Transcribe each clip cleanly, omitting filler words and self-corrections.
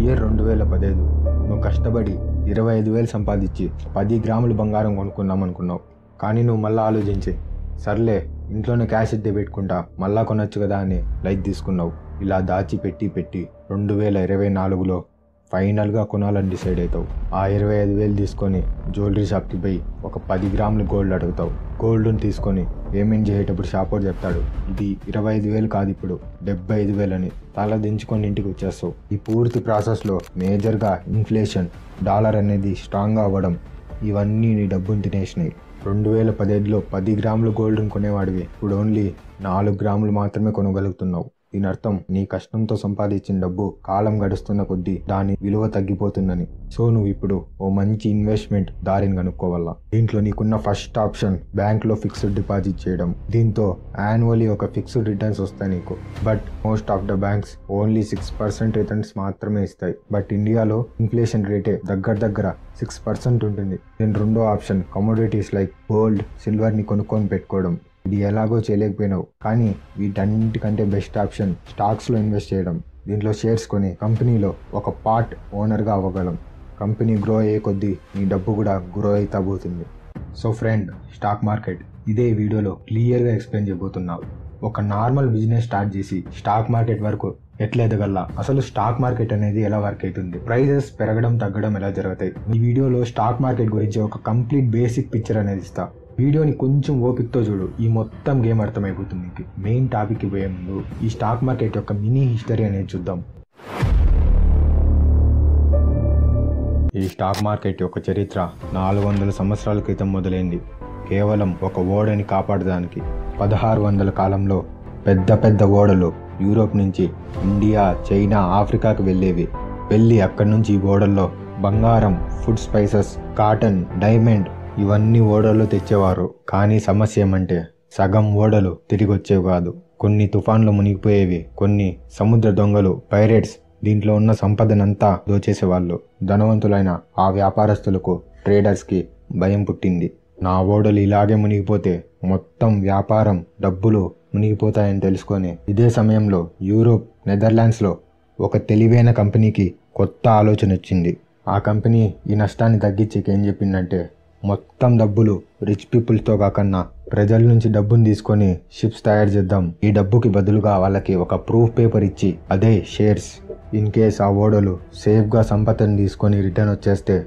Year 2015. నువ్వు కష్టపడి 25,000 సంపాదించి 10 గ్రాములు బంగారం కొనుక్కుందాం అనుకున్నావు. కానీ నువ్వు మళ్ళీ ఆలోచించి సర్లే ఇంట్లోనే క్యాష్ ఎత్తే పెట్టుకుంటా మళ్ళా కొనొచ్చు కదా అని లైట్ తీసుకున్నావు. ఇలా దాచి పెట్టి 2024లో ఫైనల్గా కొనాలని డిసైడ్ అవుతావు. ఆ 25,000 తీసుకొని జ్యువెలరీ షాప్కి పోయి ఒక 10 గ్రాములు గోల్డ్ అడుగుతావు. గోల్డ్ని తీసుకొని పేమెంట్ చేసేటప్పుడు షాపోడు చెప్తాడు, ఇది 25,000 కాదు ఇప్పుడు 75,000 అని. తల దించుకొని ఇంటికి వచ్చేస్తావు. ఈ పూర్తి ప్రాసెస్లో మేజర్గా ఇన్ఫ్లేషన్, డాలర్ అనేది స్ట్రాంగ్గా అవ్వడం, ఇవన్నీ నీ డబ్బుని తినేసినాయి. 2015లో 10 గ్రాములు గోల్డ్ని కొనేవాడివి ఇప్పుడు ఓన్లీ 4 గ్రాములు మాత్రమే కొనగలుగుతున్నావు. దీని అర్థం నీ కష్టంతో సంపాదించిన డబ్బు కాలం గడుస్తున్న కొద్దీ దాని విలువ తగ్గిపోతుందని. సో నువ్వు ఇప్పుడు ఓ మంచి ఇన్వెస్ట్మెంట్ దారిని కనుక్కోవాలా. దీంట్లో నీకున్న ఫస్ట్ ఆప్షన్ బ్యాంక్లో ఫిక్స్డ్ డిపాజిట్ చేయడం. దీంతో యాన్యువల్లీ ఒక ఫిక్స్డ్ రిటర్న్స్ వస్తాయి నీకు. But most of the banks only 6% returns మాత్రమే ఇస్తాయి. బట్ ఇండియాలో ఇన్ఫ్లేషన్ రేటే దగ్గర 6% ఉంటుంది. దీని రెండో ఆప్షన్ కమోడిటీస్ లైక్ గోల్డ్, సిల్వర్ని కొనుక్కొని పెట్టుకోవడం. ఇది ఎలాగో చేయలేకపోయినావు, కానీ వీటన్నిటికంటే బెస్ట్ ఆప్షన్ స్టాక్స్లో ఇన్వెస్ట్ చేయడం. దీంట్లో షేర్స్ కొని కంపెనీలో ఒక పార్ట్ ఓనర్గా అవ్వగలం. కంపెనీ గ్రో అయ్యే కొద్దీ నీ డబ్బు కూడా గ్రో అవుతా పోతుంది. సో ఫ్రెండ్, స్టాక్ మార్కెట్ ఇదే వీడియోలో క్లియర్గా ఎక్స్ప్లెయిన్ చేయబోతున్నావు. ఒక నార్మల్ బిజినెస్ స్టార్ట్ చేసి స్టాక్ మార్కెట్ వరకు ఎట్లా ఎదగల్లా, అసలు స్టాక్ మార్కెట్ అనేది ఎలా వర్క్ అవుతుంది, ప్రైజెస్ పెరగడం తగ్గడం ఎలా జరుగుతాయి. ఈ వీడియోలో స్టాక్ మార్కెట్ గురించి ఒక కంప్లీట్ బేసిక్ పిక్చర్ అనేది ఇస్తా. వీడియోని కొంచెం ఓపికతో చూడు, ఈ మొత్తం గేమ్ అర్థమైపోతుంది నీకు. మెయిన్ టాపిక్కి పోయే ముందు ఈ స్టాక్ మార్కెట్ యొక్క మినీ హిస్టరీ అనేది చూద్దాం. ఈ స్టాక్ మార్కెట్ యొక్క చరిత్ర 400 సంవత్సరాల క్రితం మొదలైంది. కేవలం ఒక ఓడని కాపాడడానికి. 1600 కాలంలో పెద్ద ఓడలు యూరోప్ నుంచి ఇండియా, చైనా, ఆఫ్రికాకు వెళ్ళేవి. వెళ్ళి అక్కడి నుంచి ఈ ఓడల్లో బంగారం, ఫుడ్ స్పైసెస్, కాటన్, డైమండ్ ఇవన్నీ ఓడల్లో తెచ్చేవారు. కానీ సమస్య ఏమంటే సగం ఓడలు తిరిగి వచ్చేవి కాదు. కొన్ని తుఫాన్లు మునిగిపోయేవి, కొన్ని సముద్ర దొంగలు, పైరేట్స్ దీంట్లో ఉన్న సంపదనంతా దోచేసేవాళ్ళు. ధనవంతులైన ఆ వ్యాపారస్తులకు, ట్రేడర్స్కి భయం పుట్టింది. నా ఓడలు ఇలాగే మునిగిపోతే మొత్తం వ్యాపారం, డబ్బులు మునిగిపోతాయని తెలుసుకొని ఇదే సమయంలో యూరోప్, నెదర్లాండ్స్లో ఒక తెలివైన కంపెనీకి కొత్త ఆలోచన వచ్చింది. ఆ కంపెనీ ఈ నష్టాన్ని తగ్గించేకి ఏం చెప్పిందంటే, మొత్తం డబ్బులు రిచ్ పీపుల్తో కాకన్నా ప్రజల నుంచి డబ్బుని తీసుకొని షిప్స్ తయారు చేద్దాం. ఈ డబ్బుకి బదులుగా వాళ్ళకి ఒక ప్రూఫ్ పేపర్ ఇచ్చి, అదే షేర్స్. ఇన్ కేస్ ఆ ఓడలు సేఫ్గా సంపదను తీసుకొని రిటర్న్ వచ్చేస్తే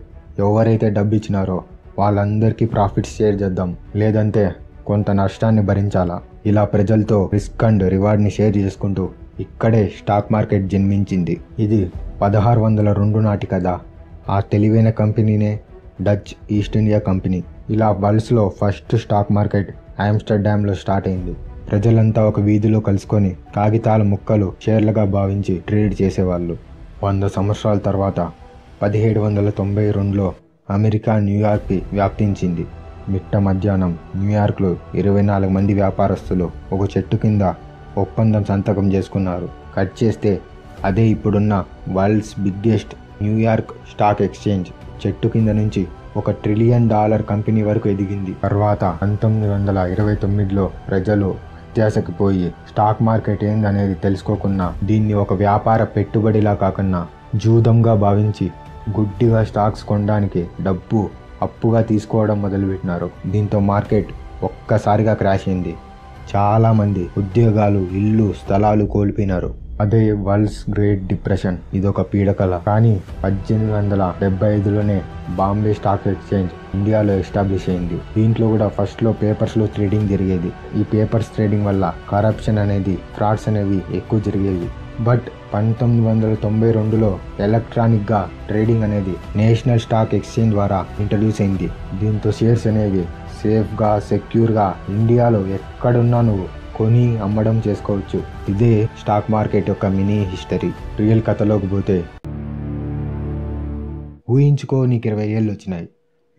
ఎవరైతే డబ్బు ఇచ్చినారో వాళ్ళందరికీ ప్రాఫిట్స్ షేర్ చేద్దాం, లేదంటే కొంత నష్టాన్ని భరించాలా. ఇలా ప్రజలతో రిస్క్ అండ్ రివార్డ్ని షేర్ చేసుకుంటూ ఇక్కడే స్టాక్ మార్కెట్ జన్మించింది. ఇది 1602 నాటి కథ. ఆ తెలివైన కంపెనీనే డచ్ ఈస్ట్ ఇండియా కంపెనీ. ఇలా వరల్డ్స్లో ఫస్ట్ స్టాక్ మార్కెట్ ఆమ్స్టర్డామ్లో స్టార్ట్ అయింది. ప్రజలంతా ఒక వీధిలో కలుసుకొని కాగితాల ముక్కలు షేర్లుగా భావించి ట్రేడ్ చేసేవాళ్ళు. 100 సంవత్సరాల తర్వాత 1792లో అమెరికా న్యూయార్క్కి వ్యాప్తించింది. మిట్ట మధ్యాహ్నం న్యూయార్క్లో 24 మంది వ్యాపారస్తులు ఒక చెట్టు కింద ఒప్పందం సంతకం చేసుకున్నారు. కట్ చేస్తే అదే ఇప్పుడున్న world's biggest New York stock exchange. చెట్టు కింద నుంచి $1 ట్రిలియన్ కంపెనీ వరకు ఎదిగింది. తర్వాత 1929లో ప్రజలు అత్యాశకి పోయి స్టాక్ మార్కెట్ ఏందనేది తెలుసుకోకున్నా దీన్ని ఒక వ్యాపార పెట్టుబడిలా కాకుండా జూదంగా భావించి గుడ్డిగా స్టాక్స్ కొనడానికి డబ్బు అప్పుగా తీసుకోవడం మొదలుపెట్టినారు. దీంతో మార్కెట్ ఒక్కసారిగా క్రాష్ అయింది. చాలామంది ఉద్యోగాలు, ఇల్లు, స్థలాలు కోల్పోయినారు. అదే వరల్డ్స్ గ్రేట్ డిప్రెషన్. ఇదొక పీడకల. కానీ 1875లోనే బాంబే స్టాక్ ఎక్స్చేంజ్ ఇండియాలో ఎస్టాబ్లిష్ అయింది. దీంట్లో కూడా ఫస్ట్లో పేపర్స్లో ట్రేడింగ్ జరిగేది. ఈ పేపర్స్ ట్రేడింగ్ వల్ల కరప్షన్ అనేది, ఫ్రాడ్స్ అనేవి ఎక్కువ జరిగేవి. బట్ 1992లో ఎలక్ట్రానిక్గా ట్రేడింగ్ అనేది నేషనల్ స్టాక్ ఎక్స్చేంజ్ ద్వారా ఇంట్రడ్యూస్ అయింది. దీంతో షేర్స్ అనేవి సేఫ్గా, సెక్యూర్గా ఇండియాలో ఎక్కడున్నా నువ్వు కొని అమ్మడం చేసుకోవచ్చు. ఇదే స్టాక్ మార్కెట్ యొక్క మినీ హిస్టరీ. రియల్ కథలోకి పోతే, ఊహించుకో నీకు 20 ఏళ్ళు వచ్చినాయి.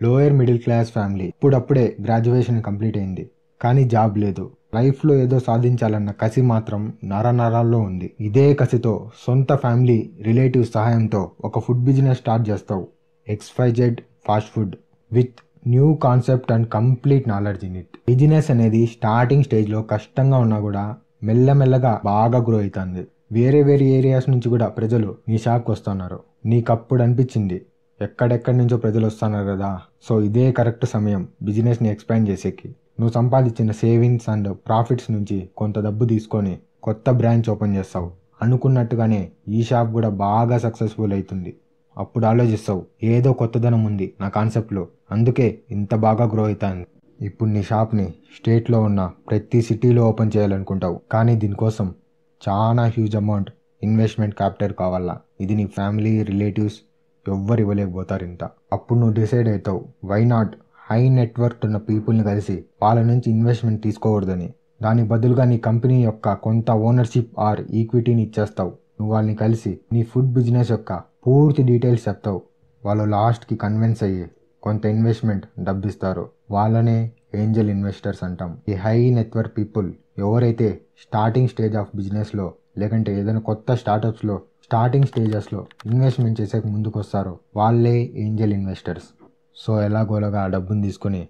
Lower middle class family. ఇప్పుడప్పుడే గ్రాడ్యుయేషన్ కంప్లీట్ అయింది, కానీ జాబ్ లేదు. లైఫ్లో ఏదో సాధించాలన్న కసి మాత్రం నరాల్లో ఉంది. ఇదే కసితో సొంత ఫ్యామిలీ, రిలేటివ్స్ సహాయంతో ఒక ఫుడ్ బిజినెస్ స్టార్ట్ చేస్తావు. XYZ fast food with new concept and complete knowledge in it. Business అనేది స్టార్టింగ్ స్టేజ్లో కష్టంగా ఉన్నా కూడా మెల్లమెల్లగా బాగా గ్రో అవుతుంది. వేరే వేరే ఏరియాస్ నుంచి కూడా ప్రజలు నీ షాప్కి వస్తున్నారు. నీకు అప్పుడు అనిపించింది ఎక్కడెక్కడి నుంచో ప్రజలు వస్తున్నారు కదా, సో ఇదే కరెక్ట్ సమయం బిజినెస్ని ఎక్స్పాండ్ చేసేకి. నువ్వు సంపాదించిన సేవింగ్స్ అండ్ ప్రాఫిట్స్ నుంచి కొంత డబ్బు తీసుకొని కొత్త బ్రాంచ్ ఓపెన్ చేస్తావు. అనుకున్నట్టుగానే ఈ షాప్ కూడా బాగా సక్సెస్ఫుల్ అవుతుంది. అప్పుడు ఆలోచిస్తావు, ఏదో కొత్తదనం ఉంది నా కాన్సెప్ట్లో, అందుకే ఇంత బాగా గ్రో అవుతాను. ఇప్పుడు నీ షాప్ని స్టేట్లో ఉన్న ప్రతి సిటీలో ఓపెన్ చేయాలనుకుంటావు. కానీ దీనికోసం చాలా హ్యూజ్ అమౌంట్ ఇన్వెస్ట్మెంట్ క్యాపిటల్ కావాలా. ఇది నీ ఫ్యామిలీ రిలేటివ్స్ ఎవ్వరు ఇవ్వలేకపోతారు ఇంత. అప్పుడు నువ్వు డిసైడ్ అవుతావు, వై నాట్ హై నెట్వర్క్ ఉన్న పీపుల్ని కలిసి వాళ్ళ నుంచి ఇన్వెస్ట్మెంట్ తీసుకోకూడదని. దాని బదులుగా నీ కంపెనీ యొక్క కొంత ఓనర్షిప్ ఆర్ ఈక్విటీని ఇచ్చేస్తావు. నువ్వు వాళ్ళని కలిసి నీ ఫుడ్ బిజినెస్ యొక్క పూర్తి డీటెయిల్స్ చెప్తావు. వాళ్ళు లాస్ట్కి కన్విన్స్ అయ్యి కొంత ఇన్వెస్ట్మెంట్ డబ్బిస్తారు. వాళ్ళనే ఏంజల్ ఇన్వెస్టర్స్ అంటాం. ఈ హై నెట్వర్క్ పీపుల్ ఎవరైతే స్టార్టింగ్ స్టేజ్ ఆఫ్ బిజినెస్లో లేకంటే ఏదైనా కొత్త స్టార్టప్స్లో స్టార్టింగ్ స్టేజెస్లో ఇన్వెస్ట్మెంట్ చేసేకి ముందుకు వస్తారో వాళ్ళే ఏంజల్ ఇన్వెస్టర్స్. సో ఎలాగోలాగా ఆ డబ్బుని తీసుకొని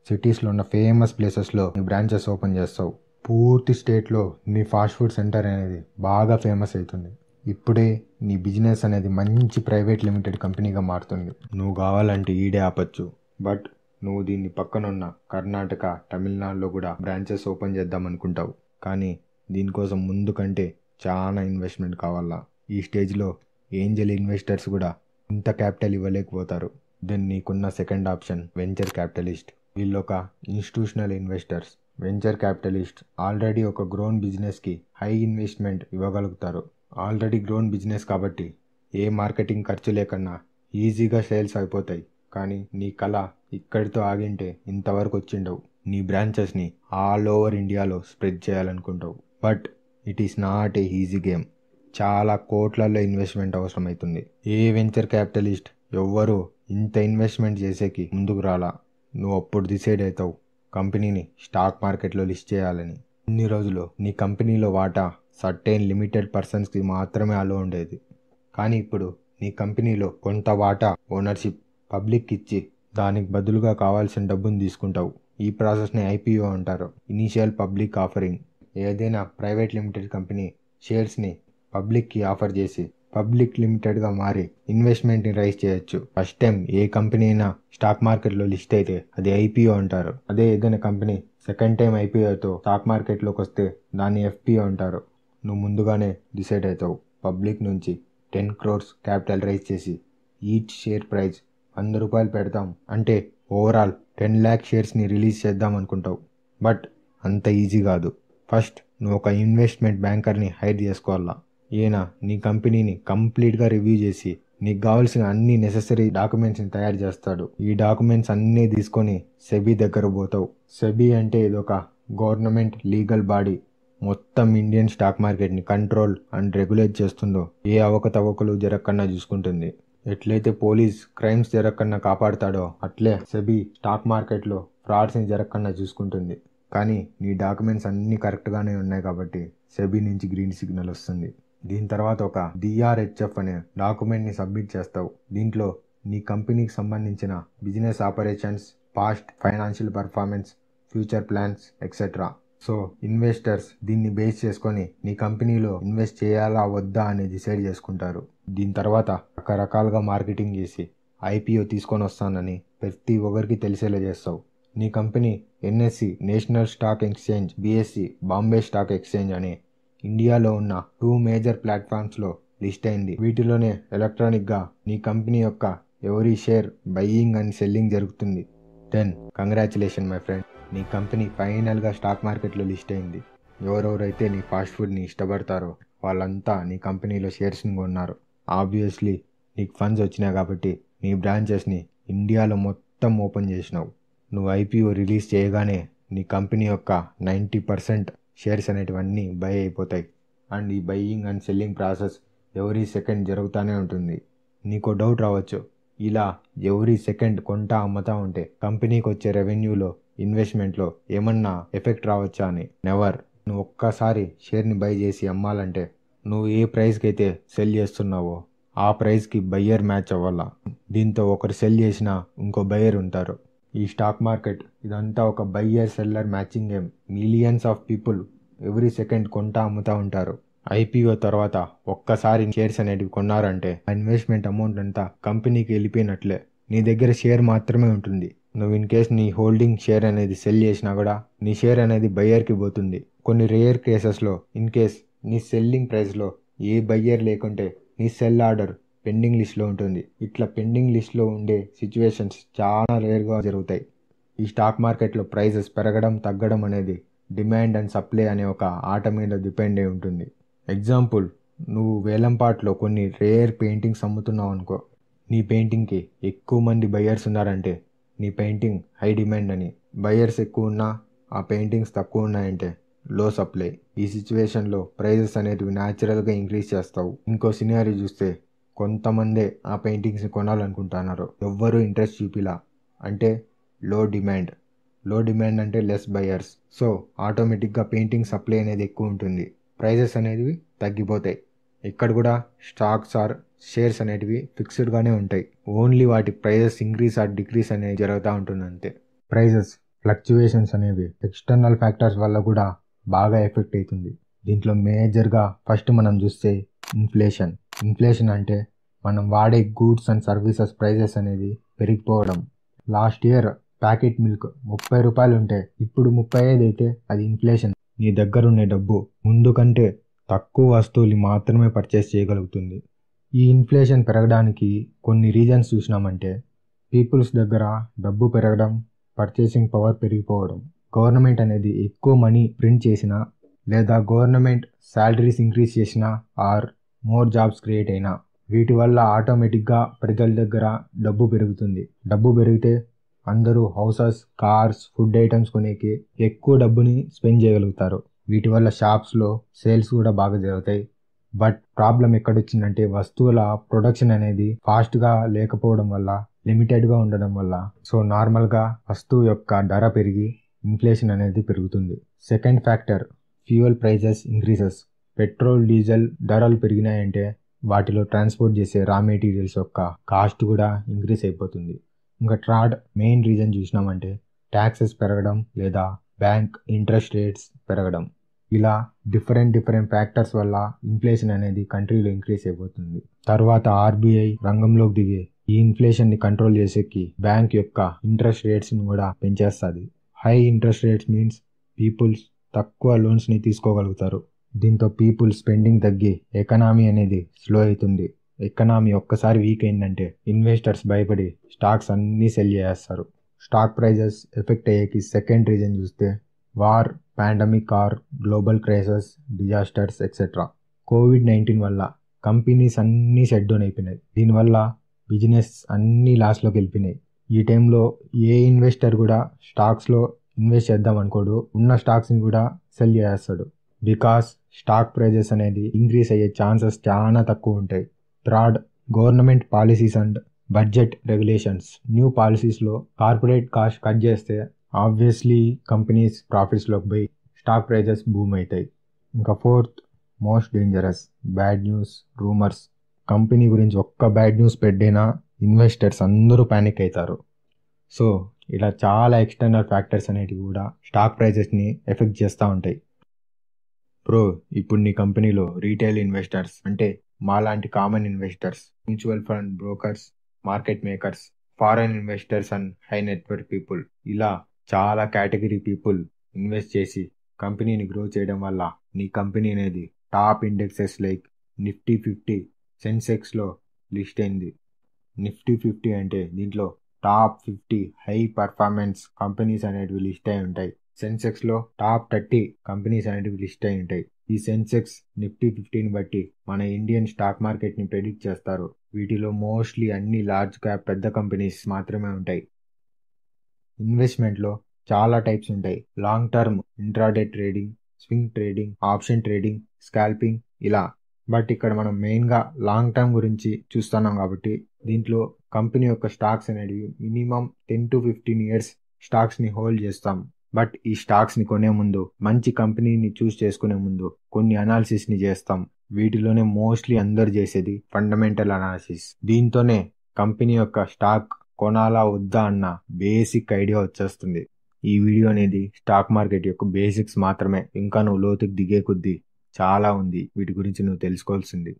సిటీస్లో ఉన్న ఫేమస్ ప్లేసెస్లో నీ బ్రాంచెస్ ఓపెన్ చేస్తావు. పూర్తి స్టేట్లో నీ ఫాస్ట్ ఫుడ్ సెంటర్ అనేది బాగా ఫేమస్ అవుతుంది. ఇప్పుడే నీ బిజినెస్ అనేది మంచి ప్రైవేట్ లిమిటెడ్ కంపెనీగా మారుతుంది. నువ్వు కావాలంటే ఈడే ఆపచ్చు, బట్ నువ్వు దీన్ని పక్కనున్న కర్ణాటక, తమిళనాడులో కూడా బ్రాంచెస్ ఓపెన్ చేద్దాం అనుకుంటావు. కానీ దీనికోసం ముందు కంటే చాలా ఇన్వెస్ట్మెంట్ కావాలా. ఈ స్టేజ్లో ఏంజల్ ఇన్వెస్టర్స్ కూడా ఇంత క్యాపిటల్ ఇవ్వలేకపోతారు. దెన్ నీకున్న సెకండ్ ఆప్షన్ వెంచర్ క్యాపిటలిస్ట్. వీళ్ళొక institutional investors. Venture capitalist already ఒక గ్రోన్ బిజినెస్కి హై ఇన్వెస్ట్మెంట్ ఇవ్వగలుగుతారు. ఆల్రెడీ గ్రోన్ బిజినెస్ కాబట్టి ఏ మార్కెటింగ్ ఖర్చు లేకన్నా ఈజీగా సేల్స్ అయిపోతాయి. కానీ నీ కళ ఇక్కడితో ఆగింటే ఇంతవరకు వచ్చిండవు. నీ బ్రాంచెస్ని ఆల్ ఓవర్ ఇండియాలో స్ప్రెడ్ చేయాలనుకుంటావు. But it is not a easy game. చాలా కోట్లలో ఇన్వెస్ట్మెంట్ అవసరమవుతుంది. ఏ వెంచర్ క్యాపిటలిస్ట్ ఎవ్వరూ ఇంత ఇన్వెస్ట్మెంట్ చేసేకి ముందుకు రాలా. నువ్వు అప్పుడు డిసైడ్ అవుతావు కంపెనీని స్టాక్ మార్కెట్లో లిస్ట్ చేయాలని. ఇన్ని రోజులు నీ కంపెనీలో వాటా సర్టెన్ లిమిటెడ్ పర్సన్స్కి మాత్రమే అలో ఉండేది. కానీ ఇప్పుడు నీ కంపెనీలో కొంత వాటా ఓనర్షిప్ పబ్లిక్ ఇచ్చి దానికి బదులుగా కావాల్సిన డబ్బును తీసుకుంటావు. ఈ ప్రాసెస్ని ఐపీఓ అంటారు, ఇనీషియల్ పబ్లిక్ ఆఫరింగ్. ఏదైనా ప్రైవేట్ లిమిటెడ్ కంపెనీ షేర్స్ని పబ్లిక్కి ఆఫర్ చేసి పబ్లిక్ లిమిటెడ్గా మారి ఇన్వెస్ట్మెంట్ని రైజ్ చేయొచ్చు. ఫస్ట్ టైం ఏ కంపెనీ అయినా స్టాక్ మార్కెట్లో లిస్ట్ అయితే అది ఐపీఓ అంటారు. అదే ఏదైనా కంపెనీ సెకండ్ టైం ఐపీఓతో స్టాక్ మార్కెట్లోకి వస్తే దాన్ని ఎఫ్పీఓ అంటారు. నువ్వు ముందుగానే డిసైడ్ అవుతావు. పబ్లిక్ నుంచి 10 crores క్యాపిటల్ రైజ్ చేసి ఈచ్ షేర్ ప్రైస్ 100 రూపాయలు పెడతాం అంటే ఓవరాల్ 10 lakh షేర్స్ని రిలీజ్ చేద్దాం అనుకుంటావు. బట్ అంత ఈజీ కాదు. ఫస్ట్ నువ్వు ఒక ఇన్వెస్ట్మెంట్ బ్యాంకర్ని హైర్ చేసుకోవాలా. ఈయన నీ కంపెనీని కంప్లీట్గా రివ్యూ చేసి నీకు కావాల్సిన అన్ని నెసెసరీ డాక్యుమెంట్స్ని తయారు చేస్తాడు. ఈ డాక్యుమెంట్స్ అన్నీ తీసుకొని సెబీ దగ్గర పోతావు. సెబీ అంటే ఇదొక గవర్నమెంట్ లీగల్ బాడీ. మొత్తం ఇండియన్ స్టాక్ మార్కెట్ని కంట్రోల్ అండ్ రెగ్యులేట్ చేస్తుందో, ఏ అవకతవకలు జరగకుండా చూసుకుంటుంది. ఎట్లయితే పోలీస్ క్రైమ్స్ జరగకుండా కాపాడుతాడో అట్లే సెబీ స్టాక్ మార్కెట్లో ఫ్రాడ్స్ని జరగకుండా చూసుకుంటుంది. కానీ నీ డాక్యుమెంట్స్ అన్నీ కరెక్ట్గానే ఉన్నాయి కాబట్టి సెబీ నుంచి గ్రీన్ సిగ్నల్ వస్తుంది. దీని తర్వాత ఒక డిఆర్హెచ్ఎఫ్ అనే డాక్యుమెంట్ని సబ్మిట్ చేస్తావు. దీంట్లో నీ కంపెనీకి సంబంధించిన business operations, past financial performance, future plans etcetera. So investors దీన్ని బేస్ చేసుకొని నీ కంపెనీలో ఇన్వెస్ట్ చేయాలా వద్దా అని డిసైడ్ చేసుకుంటారు. దీని తర్వాత రకరకాలుగా మార్కెటింగ్ చేసి ఐపీఓ తీసుకొని వస్తానని ప్రతి ఒక్కరికి తెలిసేలా చేస్తావు. నీ company NSE national stock exchange, BSE Bombay stock exchange అనే ఇండియాలో ఉన్న 2 మేజర్ ప్లాట్ఫామ్స్లో లిస్ట్ అయింది. వీటిలోనే ఎలక్ట్రానిక్గా నీ కంపెనీ యొక్క every share buying and selling జరుగుతుంది. దెన్ కంగ్రాచులేషన్ మై ఫ్రెండ్, నీ కంపెనీ ఫైనల్గా స్టాక్ మార్కెట్లో లిస్ట్ అయింది. ఎవరెవరైతే నీ ఫాస్ట్ ఫుడ్ని ఇష్టపడతారో వాళ్ళంతా నీ కంపెనీలో షేర్స్ని కొన్నారు. ఆబ్వియస్లీ నీకు ఫండ్స్ వచ్చినాయి కాబట్టి నీ బ్రాంచెస్ని ఇండియాలో మొత్తం ఓపెన్ చేసినావు. నువ్వు ఐపీఓ రిలీజ్ చేయగానే నీ కంపెనీ యొక్క 90% షేర్స్ అనేటివన్నీ బై అయిపోతాయి. అండ్ ఈ buying and selling process every second జరుగుతూనే ఉంటుంది. నీకు డౌట్ రావచ్చు, ఇలా ఎవ్రీ సెకండ్ కొంటా అమ్ముతా ఉంటే కంపెనీకి వచ్చే రెవెన్యూలో, ఇన్వెస్ట్మెంట్లో ఏమన్నా ఎఫెక్ట్ రావచ్చా అని. నెవర్. నువ్వు ఒక్కసారి షేర్ని బై చేసి అమ్మాలంటే నువ్వు ఏ ప్రైస్కి అయితే సెల్ చేస్తున్నావో ఆ ప్రైస్కి బయ్యర్ మ్యాచ్ అవ్వాలా. దీంతో ఒకరు సెల్ చేసినా ఇంకో బయ్యర్ ఉంటారు. ఈ స్టాక్ మార్కెట్ ఇదంతా ఒక buyer seller matching game. Millions of people every second కొంటా అమ్ముతూ ఉంటారు. ఐపీఓ తర్వాత ఒక్కసారి షేర్స్ అనేటివి కొన్నారంటే ఆ ఇన్వెస్ట్మెంట్ అమౌంట్ అంతా కంపెనీకి వెళ్ళిపోయినట్లే. నీ దగ్గర షేర్ మాత్రమే ఉంటుంది. నువ్వు ఇన్ కేస్ నీ హోల్డింగ్ షేర్ అనేది సెల్ చేసినా కూడా నీ షేర్ అనేది బయ్యర్కి పోతుంది. కొన్ని రేర్ కేసెస్లో ఇన్ కేస్ నీ సెల్లింగ్ ప్రైస్లో ఏ బయ్యర్ లేకుంటే నీ సెల్ ఆర్డర్ పెండింగ్ లిస్ట్లో ఉంటుంది. ఇట్లా పెండింగ్ లిస్ట్లో ఉండే సిచ్యువేషన్స్ చాలా రేర్గా జరుగుతాయి. ఈ స్టాక్ మార్కెట్లో ప్రైజెస్ పెరగడం తగ్గడం అనేది డిమాండ్ అండ్ సప్లై అనే ఒక ఆట మీద డిపెండ్ అయి ఉంటుంది. ఎగ్జాంపుల్, నువ్వు వేలంపాట్లో కొన్ని రేర్ పెయింటింగ్స్ అమ్ముతున్నావు అనుకో. నీ పెయింటింగ్కి ఎక్కువ మంది బయ్యర్స్ ఉన్నారంటే నీ పెయింటింగ్ హై డిమాండ్ అని. బయ్యర్స్ ఎక్కువ ఉన్నా ఆ పెయింటింగ్స్ తక్కువ ఉన్నాయంటే లో సప్లై. ఈ సిచ్యువేషన్లో ప్రైజెస్ అనేటివి న్యాచురల్గా ఇంక్రీజ్ చేస్తావు. ఇంకో సినారీ చూస్తే కొంతమందే ఆ పెయింటింగ్స్ని కొనాలనుకుంటున్నారు, ఎవ్వరూ ఇంట్రెస్ట్ చూపిలా అంటే లో డిమాండ్. లో డిమాండ్ అంటే లెస్ బయర్స్. సో ఆటోమేటిక్గా పెయింటింగ్ సప్లై అనేది ఎక్కువ ఉంటుంది, ప్రైజెస్ అనేవి తగ్గిపోతాయి. ఇక్కడ కూడా స్టాక్స్ ఆర్ షేర్స్ అనేటివి ఫిక్స్డ్గానే ఉంటాయి. ఓన్లీ వాటి ప్రైజెస్ ఇంక్రీజ్ ఆర్ డిక్రీస్ అనేది జరుగుతూ ఉంటుంది అంతే. ప్రైజెస్ ఫ్లక్చువేషన్స్ అనేవి ఎక్స్టర్నల్ ఫ్యాక్టర్స్ వల్ల కూడా బాగా ఎఫెక్ట్ అవుతుంది. దీంట్లో మేజర్గా ఫస్ట్ మనం చూస్తే ఇన్ఫ్లేషన్. ఇన్ఫ్లేషన్ అంటే మనం వాడే గూడ్స్ అండ్ సర్వీసెస్ ప్రైజెస్ అనేది పెరిగిపోవడం. లాస్ట్ ఇయర్ ప్యాకెట్ మిల్క్ 30 రూపాయలు ఉంటే ఇప్పుడు 35 అయితే అది ఇన్ఫ్లేషన్. నీ దగ్గర ఉండే డబ్బు ముందు కంటే తక్కువ వస్తువులు మాత్రమే పర్చేస్ చేయగలుగుతుంది. ఈ ఇన్ఫ్లేషన్ పెరగడానికి కొన్ని రీజన్స్ చూసినామంటే పీపుల్స్ దగ్గర డబ్బు పెరగడం, పర్చేసింగ్ పవర్ పెరిగిపోవడం, గవర్నమెంట్ అనేది ఎక్కువ మనీ ప్రింట్ చేసినా లేదా గవర్నమెంట్ శాలరీస్ ఇంక్రీజ్ చేసినా ఆర్ మోర్ జాబ్స్ క్రియేట్ అయినా వీటి వల్ల ఆటోమేటిక్గా ప్రజల దగ్గర డబ్బు పెరుగుతుంది. డబ్బు పెరిగితే అందరూ హౌసెస్, కార్స్, ఫుడ్ ఐటమ్స్ కొనేకి ఎక్కువ డబ్బుని స్పెండ్ చేయగలుగుతారు. వీటి వల్ల షాప్స్లో సేల్స్ కూడా బాగా జరుగుతాయి. బట్ ప్రాబ్లం ఎక్కడొచ్చిందంటే వస్తువుల ప్రొడక్షన్ అనేది ఫాస్ట్గా లేకపోవడం వల్ల, లిమిటెడ్గా ఉండడం వల్ల సో నార్మల్గా వస్తువు యొక్క ధర పెరిగి ఇన్ఫ్లేషన్ అనేది పెరుగుతుంది. Second factor, fuel prices increases. Petrol, diesel ధరలు పెరిగినాయంటే వాటిలో ట్రాన్స్పోర్ట్ చేసే రా మెటీరియల్స్ యొక్క కాస్ట్ కూడా ఇంక్రీజ్ అయిపోతుంది. ఇంకా థర్డ్ మెయిన్ రీజన్ చూసినామంటే ట్యాక్సెస్ పెరగడం లేదా బ్యాంక్ ఇంట్రెస్ట్ రేట్స్ పెరగడం. ఇలా డిఫరెంట్ ఫ్యాక్టర్స్ వల్ల ఇన్ఫ్లేషన్ అనేది కంట్రీలో ఇంక్రీజ్ అయిపోతుంది. తర్వాత ఆర్బీఐ రంగంలోకి దిగి ఈ ఇన్ఫ్లేషన్ని కంట్రోల్ చేసేకి బ్యాంక్ యొక్క ఇంట్రెస్ట్ రేట్స్ని కూడా పెంచేస్తుంది. High interest rates means peoples తక్కువ లోన్స్ని తీసుకోగలుగుతారు. దీంతో పీపుల్ స్పెండింగ్ తగ్గి ఎకనామీ అనేది స్లో అవుతుంది. ఎకనామీ ఒక్కసారి వీక్ అయిందంటే ఇన్వెస్టర్స్ భయపడి స్టాక్స్ అన్నీ సెల్ చేస్తారు. స్టాక్ ప్రైజెస్ ఎఫెక్ట్ అయ్యేకి సెకండ్ రీజన్ చూస్తే war, pandemic or global crisis, disasters etcetera. కోవిడ్-19 వల్ల కంపెనీస్ అన్నీ షట్ డౌన్ అయిపోయినాయి. దీనివల్ల బిజినెస్ అన్నీ లాస్లోకి వెళ్ళిపోయినాయి. ఈ టైంలో ఏ ఇన్వెస్టర్ కూడా స్టాక్స్లో ఇన్వెస్ట్ చేద్దాం అనుకోడు, ఉన్న స్టాక్స్ని కూడా సెల్ చేస్తాడు. బికాస్ స్టాక్ ప్రైజెస్ అనేది ఇంక్రీజ్ అయ్యే ఛాన్సెస్ చాలా తక్కువ ఉంటాయి. Third, government policies and budget regulations. New పాలసీస్లో కార్పొరేట్ కాస్ట్ కట్ చేస్తే ఆబ్వియస్లీ కంపెనీస్ ప్రాఫిట్స్లోకి పోయి స్టాక్ ప్రైజెస్ బూమ్ అవుతాయి. ఇంకా fourth most dangerous, bad news, rumours. Company గురించి ఒక్క బ్యాడ్ న్యూస్ పెట్టినా ఇన్వెస్టర్స్ అందరూ ప్యానిక్ అవుతారు. సో ఇలా చాలా ఎక్స్టర్నల్ ఫ్యాక్టర్స్ అనేటివి కూడా స్టాక్ ప్రైజెస్ని ఎఫెక్ట్ చేస్తూ ఉంటాయి. బ్రో, ఇప్పుడు నీ కంపెనీలో రీటైల్ ఇన్వెస్టర్స్ అంటే మాలాంటి common investors, mutual fund brokers, market makers, foreign investors and high network people, ఇలా చాలా కేటగిరీ పీపుల్ ఇన్వెస్ట్ చేసి కంపెనీని గ్రో చేయడం వల్ల నీ కంపెనీ అనేది టాప్ ఇండెక్సెస్ లైక్ నిఫ్టీ 50, సెన్సెక్స్లో లిస్ట్ అయింది. నిఫ్టీ 50 అంటే దీంట్లో టాప్ 50 హై పర్ఫార్మెన్స్ కంపెనీస్ అనేటివి లిస్ట్ అయి ఉంటాయి. సెన్సెక్స్లో టాప్ 30 కంపెనీస్ అనేటివి లిస్ట్ అయి ఉంటాయి. ఈ సెన్సెక్స్, నిఫ్టీ 50ని బట్టి మన ఇండియన్ స్టాక్ మార్కెట్ని ప్రెడిక్ట్ చేస్తారు. వీటిలో మోస్ట్లీ అన్ని లార్జ్ క్యాప్ పెద్ద కంపెనీస్ మాత్రమే ఉంటాయి. ఇన్వెస్ట్మెంట్లో చాలా టైప్స్ ఉంటాయి. Long term intraday trading, swing trading, option trading, scalping ఇలా. బట్ ఇక్కడ మనం మెయిన్గా లాంగ్ టర్మ్ గురించి చూస్తున్నాం కాబట్టి దీంట్లో కంపెనీ యొక్క స్టాక్స్ అనేవి మినిమం 10 to 15 ఇయర్స్ స్టాక్స్ని హోల్డ్ చేస్తాం. బట్ ఈ స్టాక్స్ని కొనే ముందు, మంచి కంపెనీని చూస్ చేసుకునే ముందు కొన్ని అనాలిసిస్ని చేస్తాం. వీటిలోనే మోస్ట్లీ అందరు చేసేది ఫండమెంటల్ అనాలిసిస్. దీంతోనే కంపెనీ యొక్క స్టాక్ కొనాలా వద్దా అన్న బేసిక్ ఐడియా వచ్చేస్తుంది. ఈ వీడియో అనేది స్టాక్ మార్కెట్ యొక్క బేసిక్స్ మాత్రమే. ఇంకా నువ్వు లోతుకి దిగే కొద్దీ చాలా ఉంది వీటి గురించి నువ్వు తెలుసుకోవాల్సింది.